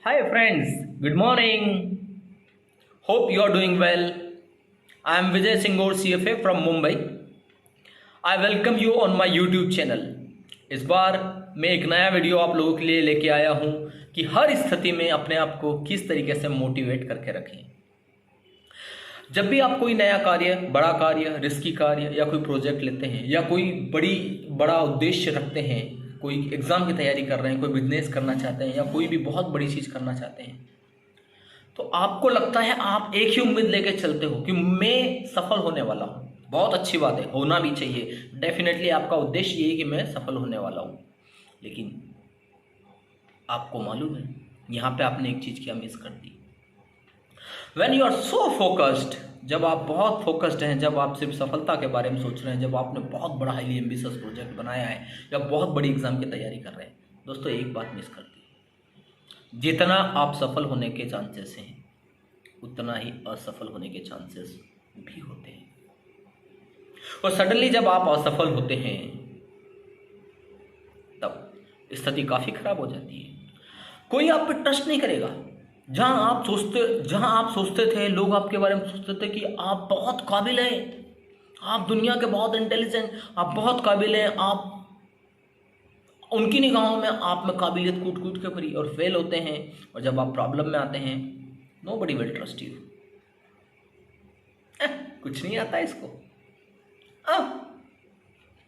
Hi friends, good morning. Hope you are doing well. I am Vijay Singhor CFA from Mumbai. I welcome you on my YouTube channel. इस बार मैं एक नया video आप लोगों के लिए लेके आया हूँ कि हर स्थिति में अपने आप को किस तरीके से मोटिवेट करके रखें। जब भी आप कोई नया कार्य, बड़ा कार्य, रिस्की कार्य या कोई प्रोजेक्ट लेते हैं या कोई बड़ा उद्देश्य रखते हैं, कोई एग्ज़ाम की तैयारी कर रहे हैं, कोई बिजनेस करना चाहते हैं या कोई भी बहुत बड़ी चीज़ करना चाहते हैं, तो आपको लगता है आप एक ही उम्मीद लेके चलते हो कि मैं सफल होने वाला हूँ। बहुत अच्छी बात है, होना भी चाहिए। डेफिनेटली आपका उद्देश्य ये है कि मैं सफल होने वाला हूँ, लेकिन आपको मालूम है यहाँ पे आपने एक चीज़ क्या मिस कर दी। When you are so focused, जब आप बहुत फोकस्ड हैं, जब आप सिर्फ सफलता के बारे में सोच रहे हैं, जब आपने बहुत बड़ा हाईली एम्बिशियस प्रोजेक्ट बनाया है या बहुत बड़ी एग्जाम की तैयारी कर रहे हैं, दोस्तों एक बात मिस कर दी। जितना आप सफल होने के चांसेस हैं उतना ही असफल होने के चांसेस भी होते हैं। और सडनली जब आप असफल होते हैं तब स्थिति काफ़ी खराब हो जाती है। कोई आप पे ट्रस्ट नहीं करेगा। जहाँ आप सोचते थे, लोग आपके बारे में सोचते थे कि आप बहुत काबिल हैं, आप दुनिया के बहुत इंटेलिजेंट, आप बहुत काबिल हैं, आप उनकी निगाहों में आप में काबिलियत कूट कूट के भरी, और फेल होते हैं। और जब आप प्रॉब्लम में आते हैं, नोबडी विल ट्रस्ट यू। कुछ नहीं आता इसको,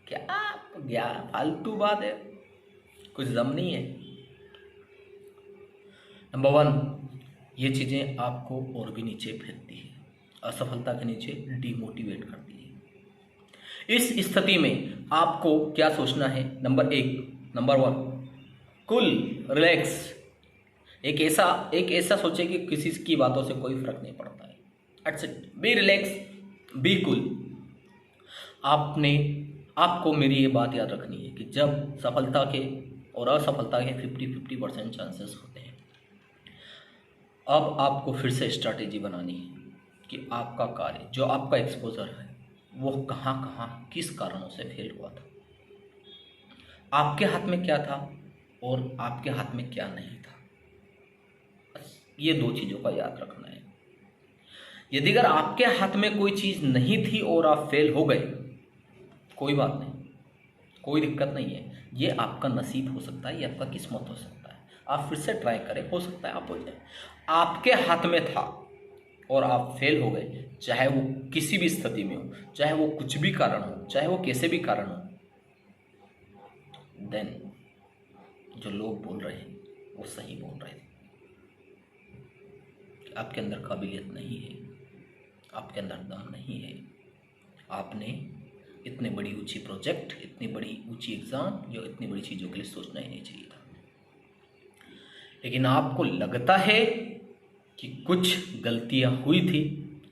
क्या फालतू बात है, कुछ दम नहीं है। नंबर 1, ये चीज़ें आपको और भी नीचे फेंकती है, असफलता के नीचे डिमोटिवेट करती है। इस स्थिति में आपको क्या सोचना है? Number 1, cool, relax. एक ऐसा सोचे कि किसी की बातों से कोई फर्क नहीं पड़ता है। It's it, be relax, be cool. आपको मेरी ये बात याद रखनी है कि जब सफलता के और असफलता के 50-50% चांसेस होते हैं, अब आपको फिर से स्ट्रैटेजी बनानी है कि आपका कार्य, जो आपका एक्सपोजर है, वो कहाँ किस कारणों से फेल हुआ था, आपके हाथ में क्या था और आपके हाथ में क्या नहीं था। बस ये 2 चीज़ों का याद रखना है। यदि अगर आपके हाथ में कोई चीज़ नहीं थी और आप फेल हो गए, कोई बात नहीं, कोई दिक्कत नहीं है। ये आपका नसीब हो सकता है, ये आपका किस्मत हो सकता है। आप फिर से ट्राई करें, हो सकता है आप हो जाए। आपके हाथ में था और आप फेल हो गए, चाहे वो किसी भी स्थिति में हो, चाहे वो कुछ भी कारण हो, चाहे वो कैसे भी कारण हो, देन जो लोग बोल रहे हैं वो सही बोल रहे हैं। आपके अंदर काबिलियत नहीं है, आपके अंदर दम नहीं है। आपने इतने बड़ी ऊंची प्रोजेक्ट, इतनी बड़ी ऊंची एग्ज़ाम या इतनी बड़ी चीज़ों के लिए सोचना ही नहीं चाहिए था। लेकिन आपको लगता है कि कुछ गलतियां हुई थी,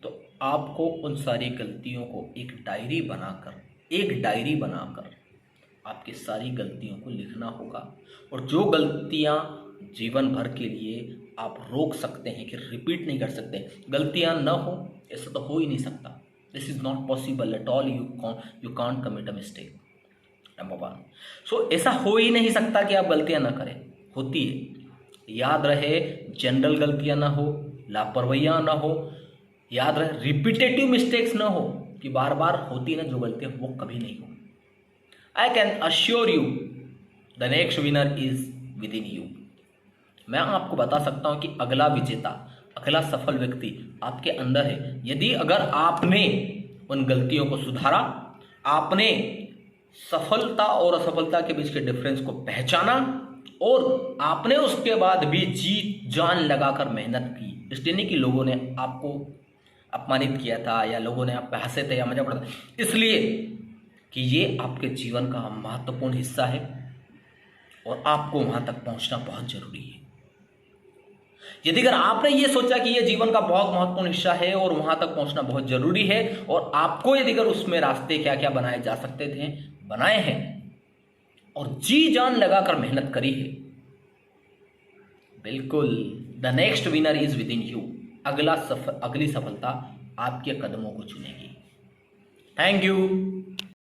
तो आपको उन सारी गलतियों को एक डायरी बनाकर आपकी सारी गलतियों को लिखना होगा। और जो गलतियां जीवन भर के लिए आप रोक सकते हैं कि रिपीट नहीं कर सकते, गलतियां ना हो, ऐसा तो हो ही नहीं सकता। This is not possible at all. You can't commit a mistake. Number 1, सो ऐसा हो ही नहीं सकता कि आप गलतियां ना करें। होती है, याद रहे, जनरल गलतियां ना हो, लापरवाहियां ना हो, याद रहे रिपीटेटिव मिस्टेक्स ना हो, कि बार बार होती ना जो गलतियां, वो कभी नहीं हो। I can assure you the next winner is with in you. मैं आपको बता सकता हूं कि अगला विजेता, अगला सफल व्यक्ति आपके अंदर है। यदि अगर आपने उन गलतियों को सुधारा, आपने सफलता और असफलता के बीच के डिफरेंस को पहचाना और आपने उसके बाद भी जी जान लगाकर मेहनत की। इसलिए नहीं कि लोगों ने आपको अपमानित किया था या लोगों ने आप पे हंसे थे या मजाक उड़ाया, इसलिए कि ये आपके जीवन का महत्वपूर्ण हिस्सा है और आपको वहां तक पहुंचना बहुत जरूरी है। यदि अगर आपने ये सोचा कि ये जीवन का बहुत महत्वपूर्ण हिस्सा है और वहां तक पहुंचना बहुत जरूरी है, और आपको यदि अगर उसमें रास्ते क्या क्या बनाए जा सकते थे, बनाए हैं और जी जान लगाकर मेहनत करी है, बिल्कुल the next winner is with in you. अगली सफलता आपके कदमों को चुनेगी। Thank you.